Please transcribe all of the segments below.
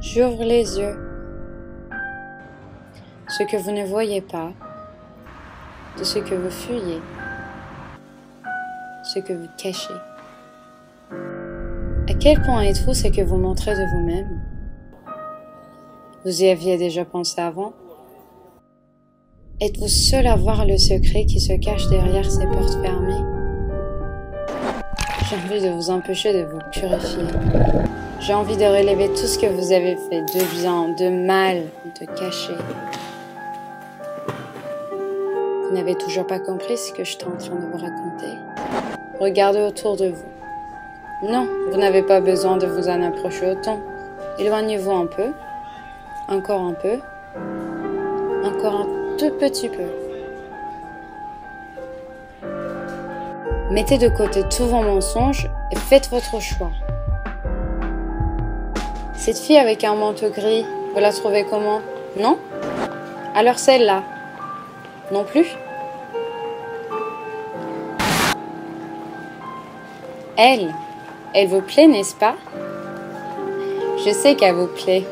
J'ouvre les yeux. Ce que vous ne voyez pas, de ce que vous fuyez, ce que vous cachez. À quel point êtes-vous ce que vous montrez de vous-même? Vous y aviez déjà pensé avant? Êtes-vous seul à voir le secret qui se cache derrière ces portes fermées? J'ai envie de vous empêcher de vous purifier. J'ai envie de relever tout ce que vous avez fait de bien, de mal, de caché. Vous n'avez toujours pas compris ce que je suis en train de vous raconter? Regardez autour de vous. Non, vous n'avez pas besoin de vous en approcher autant. Éloignez-vous un peu. Encore un peu. Encore un tout petit peu. Mettez de côté tous vos mensonges et faites votre choix. Cette fille avec un manteau gris, vous la trouvez comment? Non? Alors celle-là? Non plus? Elle vous plaît, n'est-ce pas? Je sais qu'elle vous plaît.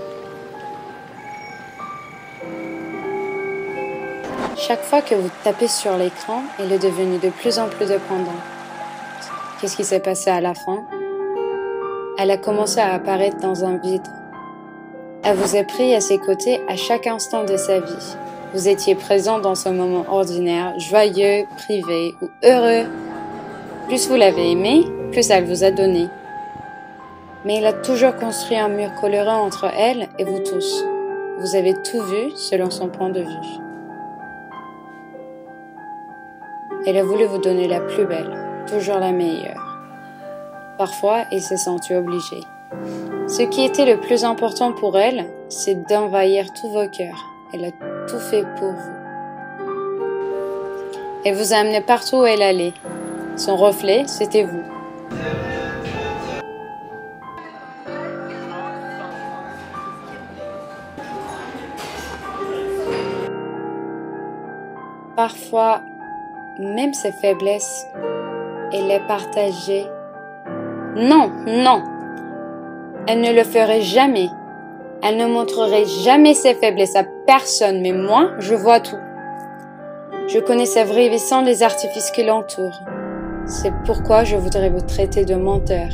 Chaque fois que vous tapez sur l'écran, elle est devenue de plus en plus dépendante. Qu'est-ce qui s'est passé à la fin? Elle a commencé à apparaître dans un vide. Elle vous a pris à ses côtés à chaque instant de sa vie. Vous étiez présent dans ce moment ordinaire, joyeux, privé ou heureux. Plus vous l'avez aimé, plus elle vous a donné. Mais elle a toujours construit un mur colorant entre elle et vous tous. Vous avez tout vu selon son point de vue. Elle a voulu vous donner la plus belle, toujours la meilleure. Parfois, elle s'est sentie obligée. Ce qui était le plus important pour elle, c'est d'envahir tous vos cœurs. Elle a tout fait pour vous. Elle vous a amené partout où elle allait. Son reflet, c'était vous. Parfois, même ses faiblesses, elle les partageait. Non, non, elle ne le ferait jamais. Elle ne montrerait jamais ses faiblesses à personne, mais moi, je vois tout. Je connais sa vraie vie sans les artifices qui l'entourent. C'est pourquoi je voudrais vous traiter de menteur.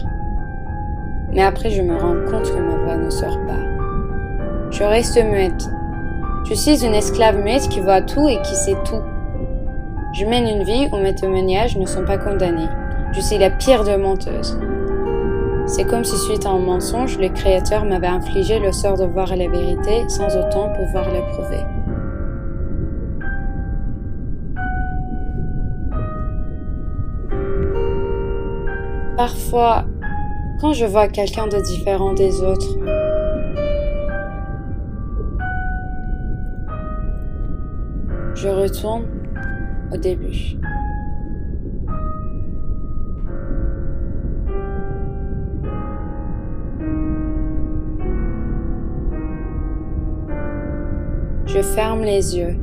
Mais après, je me rends compte que ma voix ne sort pas. Je reste muette. Je suis une esclave muette qui voit tout et qui sait tout. Je mène une vie où mes témoignages ne sont pas condamnés. Je suis la pire des menteuses. C'est comme si suite à un mensonge, le Créateur m'avait infligé le sort de voir la vérité sans autant pouvoir la prouver. Parfois, quand je vois quelqu'un de différent des autres, je retourne au début. Je ferme les yeux.